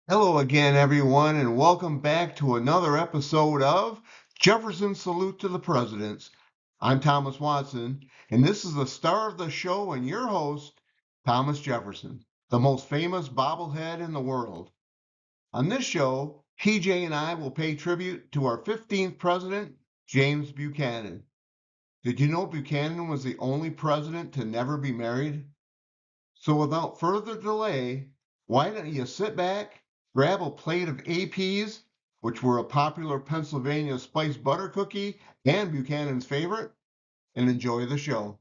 Hello again, everyone, and welcome back to another episode of Jefferson's Salute to the Presidents. I'm Thomas Watson, and this is the star of the show and your host, Thomas Jefferson, the most famous bobblehead in the world. On this show, PJ and I will pay tribute to our 15th president, James Buchanan. Did you know Buchanan was the only president to never be married? So without further delay, why don't you sit back, grab a plate of APs, which were a popular Pennsylvania spiced butter cookie and Buchanan's favorite, and enjoy the show.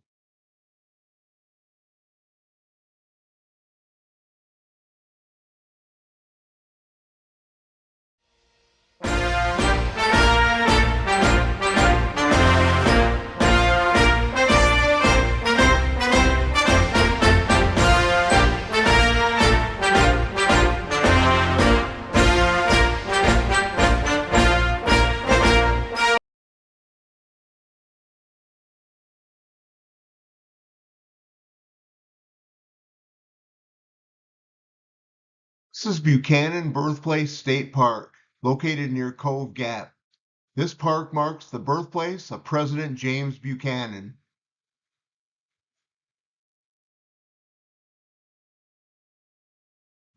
This is Buchanan Birthplace State Park, located near Cove Gap. This park marks the birthplace of President James Buchanan.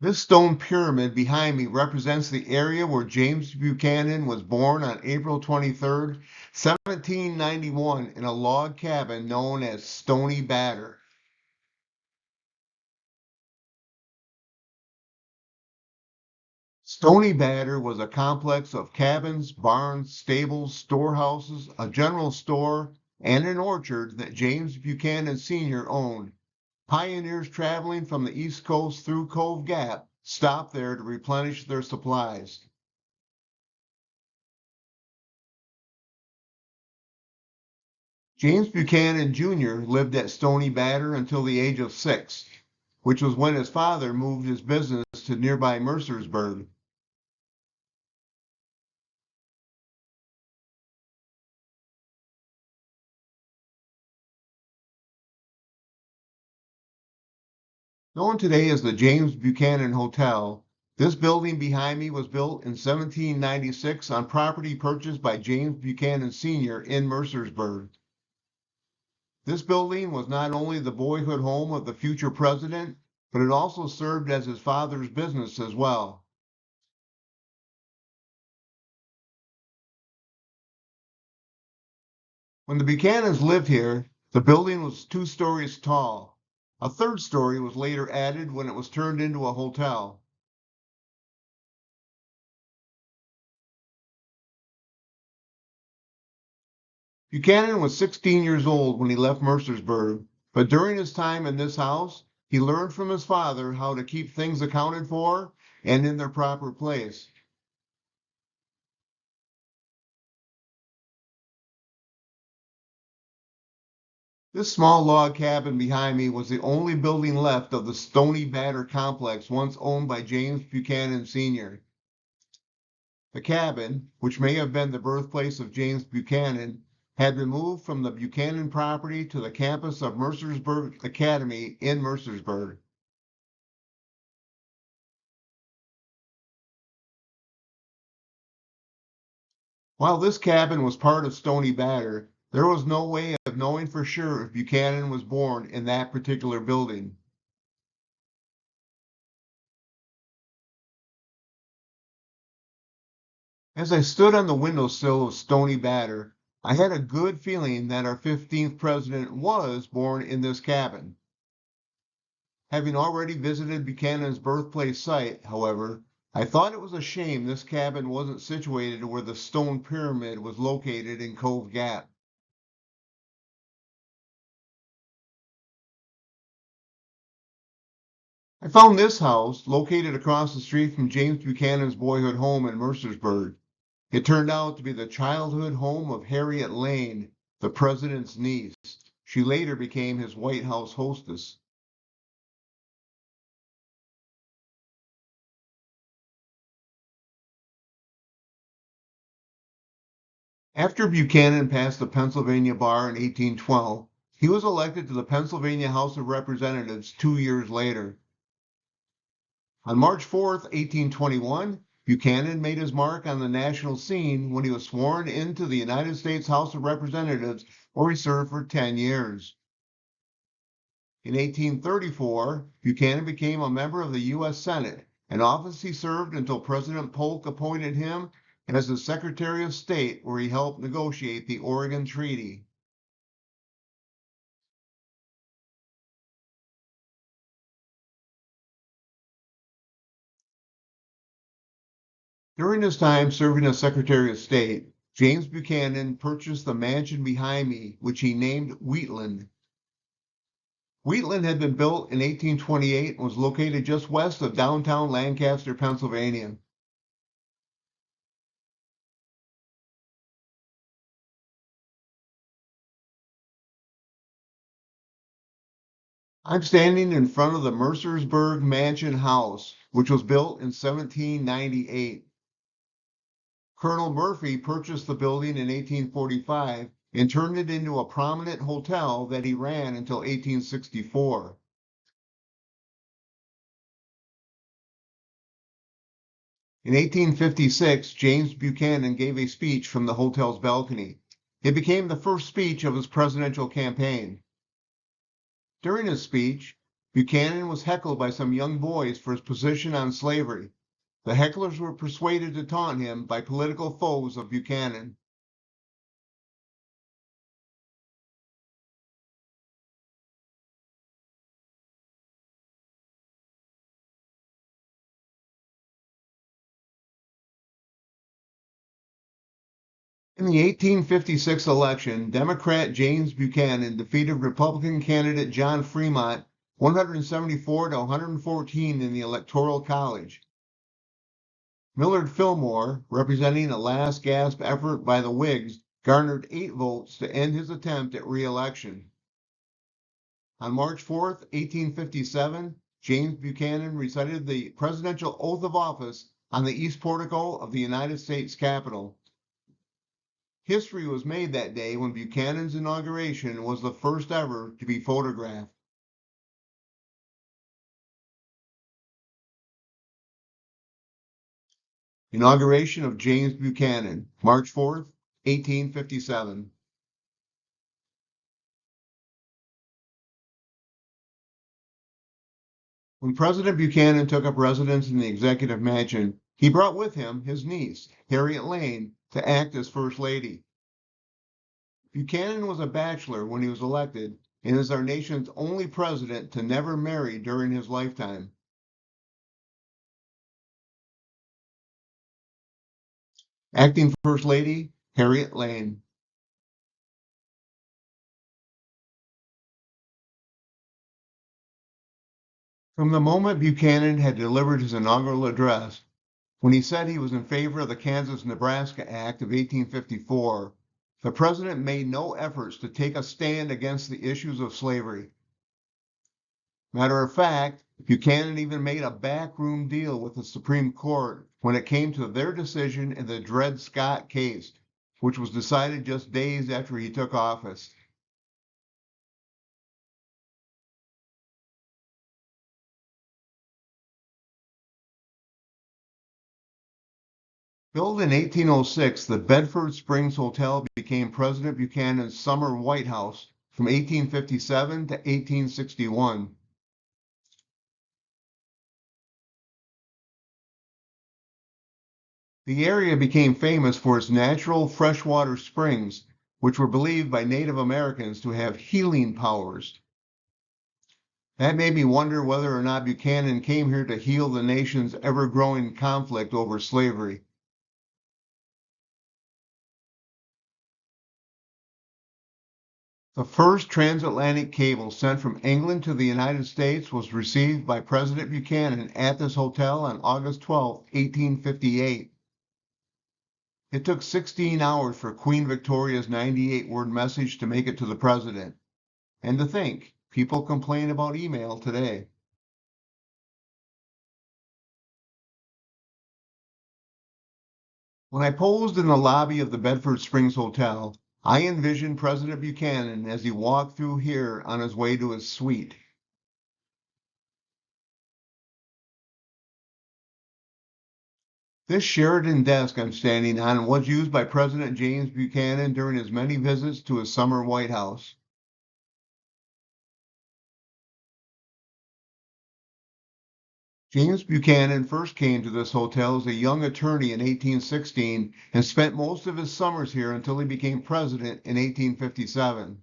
This stone pyramid behind me represents the area where James Buchanan was born on April 23rd, 1791, in a log cabin known as Stony Batter. Stony Batter was a complex of cabins, barns, stables, storehouses, a general store, and an orchard that James Buchanan Sr. owned. Pioneers traveling from the East Coast through Cove Gap stopped there to replenish their supplies. James Buchanan Jr. lived at Stony Batter until the age of 6, which was when his father moved his business to nearby Mercersburg. Known today as the James Buchanan Hotel, this building behind me was built in 1796 on property purchased by James Buchanan Sr. in Mercersburg. This building was not only the boyhood home of the future president, but it also served as his father's business as well. When the Buchanans lived here, the building was 2 stories tall. A third story was later added when it was turned into a hotel. Buchanan was 16 years old when he left Mercersburg, but during his time in this house, he learned from his father how to keep things accounted for and in their proper place. This small log cabin behind me was the only building left of the Stony Batter complex once owned by James Buchanan Sr. The cabin, which may have been the birthplace of James Buchanan, had been moved from the Buchanan property to the campus of Mercersburg Academy in Mercersburg. While this cabin was part of Stony Batter, there was no way of knowing for sure if Buchanan was born in that particular building. As I stood on the windowsill of Stony Batter, I had a good feeling that our 15th president was born in this cabin. Having already visited Buchanan's birthplace site, however, I thought it was a shame this cabin wasn't situated where the stone pyramid was located in Cove Gap. I found this house located across the street from James Buchanan's boyhood home in Mercersburg. It turned out to be the childhood home of Harriet Lane, the president's niece. She later became his White House hostess. After Buchanan passed the Pennsylvania bar in 1812, he was elected to the Pennsylvania House of Representatives 2 years later. On March 4th, 1821, Buchanan made his mark on the national scene when he was sworn into the United States House of Representatives, where he served for 10 years. In 1834, Buchanan became a member of the U.S. Senate, an office he served until President Polk appointed him as the Secretary of State, where he helped negotiate the Oregon Treaty. During his time serving as Secretary of State, James Buchanan purchased the mansion behind me, which he named Wheatland. Wheatland had been built in 1828 and was located just west of downtown Lancaster, Pennsylvania. I'm standing in front of the Mercersburg Mansion House, which was built in 1798. Colonel Murphy purchased the building in 1845 and turned it into a prominent hotel that he ran until 1864. In 1856, James Buchanan gave a speech from the hotel's balcony. It became the first speech of his presidential campaign. During his speech, Buchanan was heckled by some young boys for his position on slavery. The hecklers were persuaded to taunt him by political foes of Buchanan. In the 1856 election, Democrat James Buchanan defeated Republican candidate John Fremont 174 to 114 in the Electoral College. Millard Fillmore, representing a last gasp effort by the Whigs, garnered 8 votes to end his attempt at re-election. On March 4th, 1857, James Buchanan recited the presidential oath of office on the east portico of the United States Capitol. History was made that day when Buchanan's inauguration was the first ever to be photographed. Inauguration of James Buchanan, March 4th, 1857. When President Buchanan took up residence in the Executive Mansion, he brought with him his niece, Harriet Lane, to act as First Lady. Buchanan was a bachelor when he was elected and is our nation's only president to never marry during his lifetime. Acting First Lady, Harriet Lane. From the moment Buchanan had delivered his inaugural address, when he said he was in favor of the Kansas-Nebraska Act of 1854, the president made no efforts to take a stand against the issues of slavery. Matter of fact, Buchanan even made a backroom deal with the Supreme Court when it came to their decision in the Dred Scott case, which was decided just days after he took office. Built in 1806, the Bedford Springs Hotel became President Buchanan's summer White House from 1857 to 1861. The area became famous for its natural freshwater springs, which were believed by Native Americans to have healing powers. That made me wonder whether or not Buchanan came here to heal the nation's ever-growing conflict over slavery. The first transatlantic cable sent from England to the United States was received by President Buchanan at this hotel on August 12, 1858. It took 16 hours for Queen Victoria's 98-word message to make it to the president. And to think, people complain about email today. When I posed in the lobby of the Bedford Springs Hotel, I envisioned President Buchanan as he walked through here on his way to his suite. This Sheridan desk I'm standing on was used by President James Buchanan during his many visits to his summer White House. James Buchanan first came to this hotel as a young attorney in 1816 and spent most of his summers here until he became president in 1857.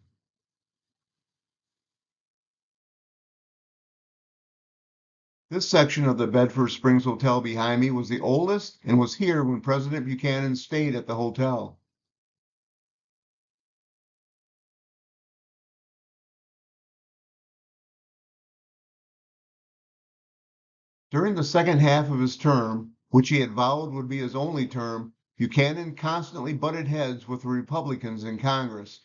This section of the Bedford Springs Hotel behind me was the oldest and was here when President Buchanan stayed at the hotel. During the second half of his term, which he had vowed would be his only term, Buchanan constantly butted heads with the Republicans in Congress.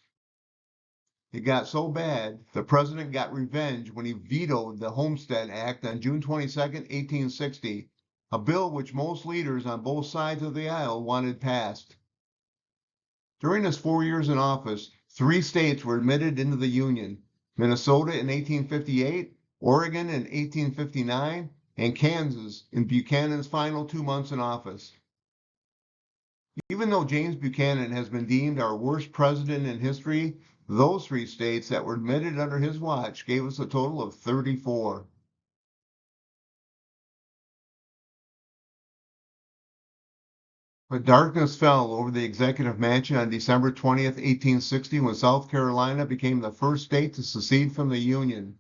It got so bad, the president got revenge when he vetoed the Homestead Act on June 22, 1860, a bill which most leaders on both sides of the aisle wanted passed. During his 4 years in office, 3 states were admitted into the Union: Minnesota in 1858, Oregon in 1859, and Kansas in Buchanan's final 2 months in office. Even though James Buchanan has been deemed our worst president in history, those 3 states that were admitted under his watch gave us a total of 34. But darkness fell over the executive mansion on December 20th, 1860, when South Carolina became the first state to secede from the Union.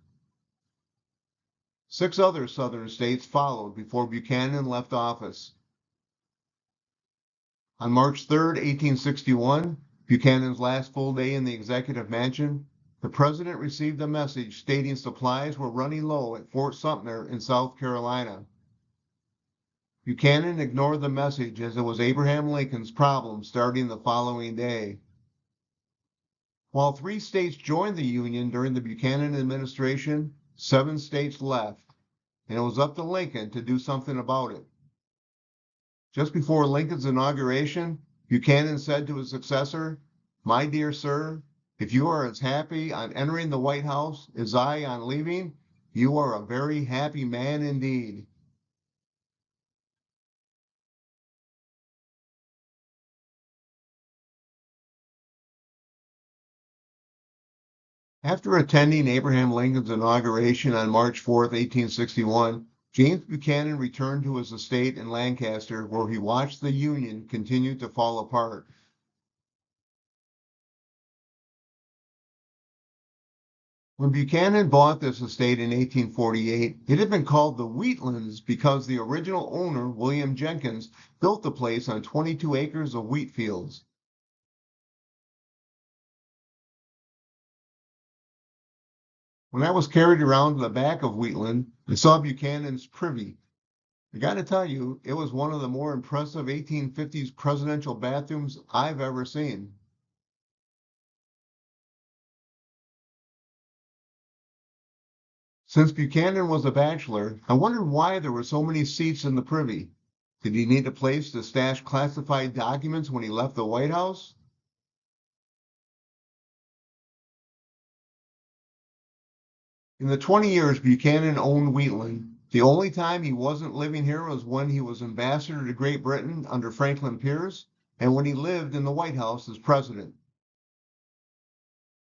6 other southern states followed before Buchanan left office. On March 3, 1861, Buchanan's last full day in the executive mansion, the president received a message stating supplies were running low at Fort Sumter in South Carolina. Buchanan ignored the message as it was Abraham Lincoln's problem starting the following day. While 3 states joined the Union during the Buchanan administration, 7 states left, and it was up to Lincoln to do something about it. Just before Lincoln's inauguration, Buchanan said to his successor, "My dear sir, if you are as happy on entering the White House as I on leaving, you are a very happy man indeed." After attending Abraham Lincoln's inauguration on March 4, 1861, James Buchanan returned to his estate in Lancaster, where he watched the Union continue to fall apart. When Buchanan bought this estate in 1848, it had been called the Wheatlands because the original owner, William Jenkins, built the place on 22 acres of wheat fields. When I was carried around to the back of Wheatland, I saw Buchanan's privy. I got to tell you, it was one of the more impressive 1850s presidential bathrooms I've ever seen. Since Buchanan was a bachelor, I wondered why there were so many seats in the privy. Did he need a place to stash classified documents when he left the White House? In the 20 years Buchanan owned Wheatland, the only time he wasn't living here was when he was ambassador to Great Britain under Franklin Pierce and when he lived in the White House as president.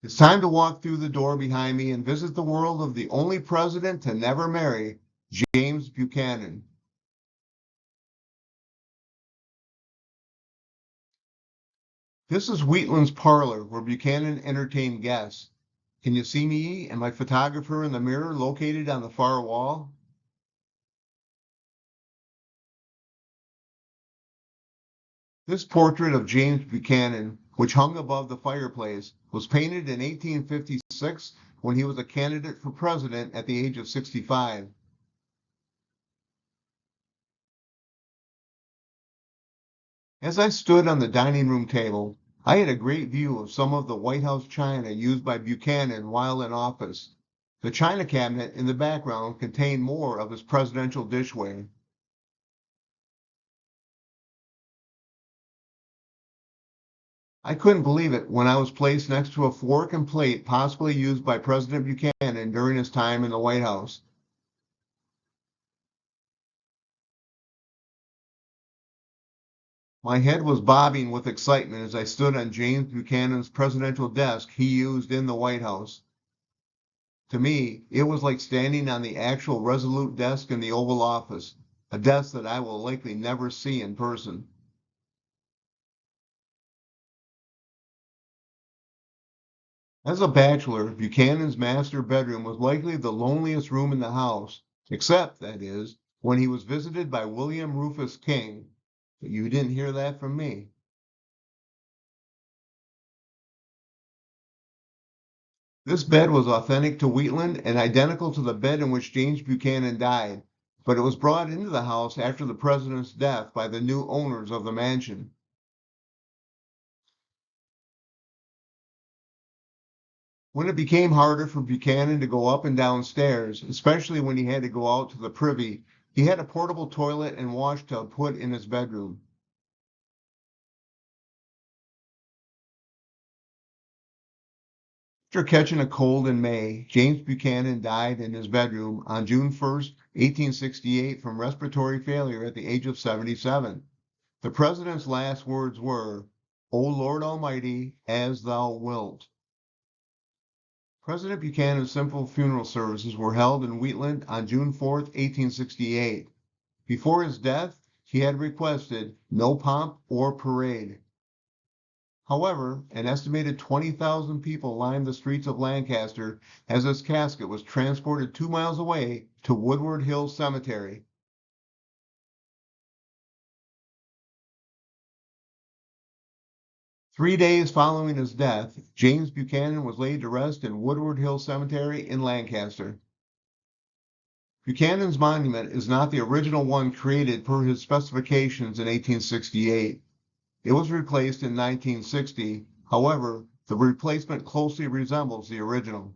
It's time to walk through the door behind me and visit the world of the only president to never marry, James Buchanan. This is Wheatland's parlor where Buchanan entertained guests. Can you see me and my photographer in the mirror located on the far wall? This portrait of James Buchanan, which hung above the fireplace, was painted in 1856 when he was a candidate for president at the age of 65. As I stood on the dining room table, I had a great view of some of the White House china used by Buchanan while in office. The china cabinet in the background contained more of his presidential dishware. I couldn't believe it when I was placed next to a fork and plate possibly used by President Buchanan during his time in the White House. My head was bobbing with excitement as I stood on James Buchanan's presidential desk he used in the White House. To me, it was like standing on the actual Resolute desk in the Oval Office, a desk that I will likely never see in person. As a bachelor, Buchanan's master bedroom was likely the loneliest room in the house, except, that is, when he was visited by William Rufus King. But you didn't hear that from me. This bed was authentic to Wheatland and identical to the bed in which James Buchanan died, but it was brought into the house after the president's death by the new owners of the mansion. When it became harder for Buchanan to go up and down stairs, especially when he had to go out to the privy, he had a portable toilet and wash tub put in his bedroom. After catching a cold in May, James Buchanan died in his bedroom on June 1st, 1868, from respiratory failure at the age of 77. The president's last words were, "O Lord Almighty, as thou wilt." President Buchanan's simple funeral services were held in Wheatland on June 4th, 1868. Before his death, he had requested no pomp or parade. However, an estimated 20,000 people lined the streets of Lancaster as his casket was transported 2 miles away to Woodward Hills Cemetery. 3 days following his death, James Buchanan was laid to rest in Woodward Hills Cemetery in Lancaster. Buchanan's monument is not the original one created per his specifications in 1868. It was replaced in 1960. However, the replacement closely resembles the original.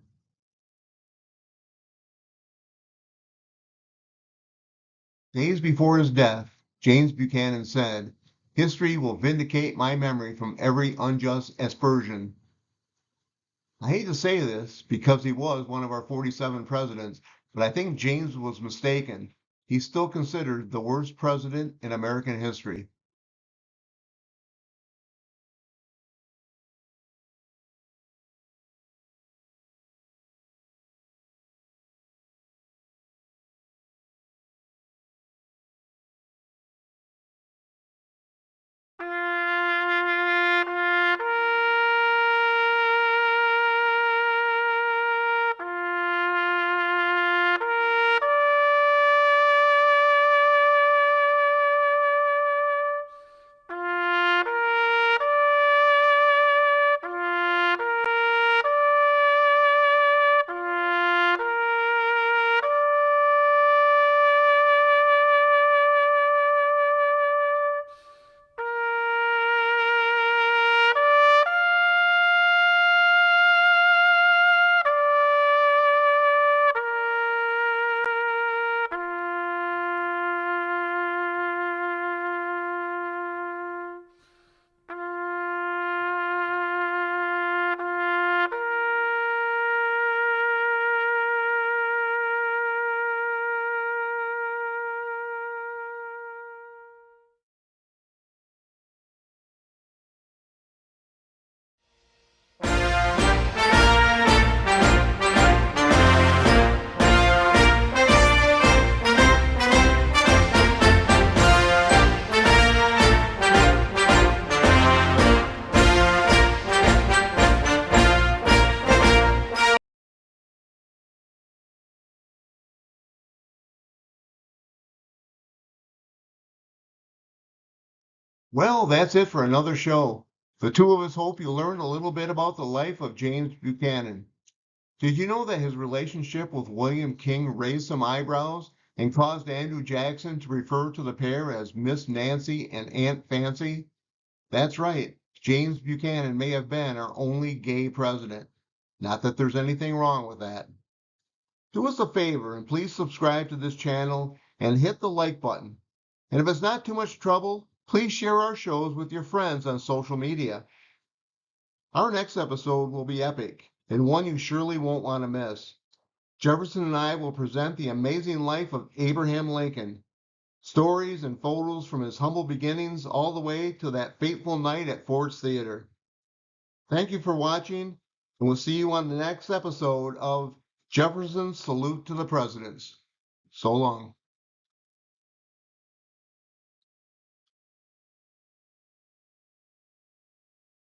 Days before his death, James Buchanan said, "History will vindicate my memory from every unjust aspersion." I hate to say this because he was one of our 47 presidents, but I think James was mistaken. He's still considered the worst president in American history. Well, that's it for another show. The two of us hope you learned a little bit about the life of James Buchanan. Did you know that his relationship with William King raised some eyebrows and caused Andrew Jackson to refer to the pair as Miss Nancy and Aunt Fancy? That's right, James Buchanan may have been our only gay president. Not that there's anything wrong with that. Do us a favor and please subscribe to this channel and hit the like button. And if it's not too much trouble, please share our shows with your friends on social media. Our next episode will be epic and one you surely won't want to miss. Jefferson and I will present the amazing life of Abraham Lincoln. Stories and photos from his humble beginnings all the way to that fateful night at Ford's Theater. Thank you for watching, and we'll see you on the next episode of Jefferson's Salute to the Presidents. So long.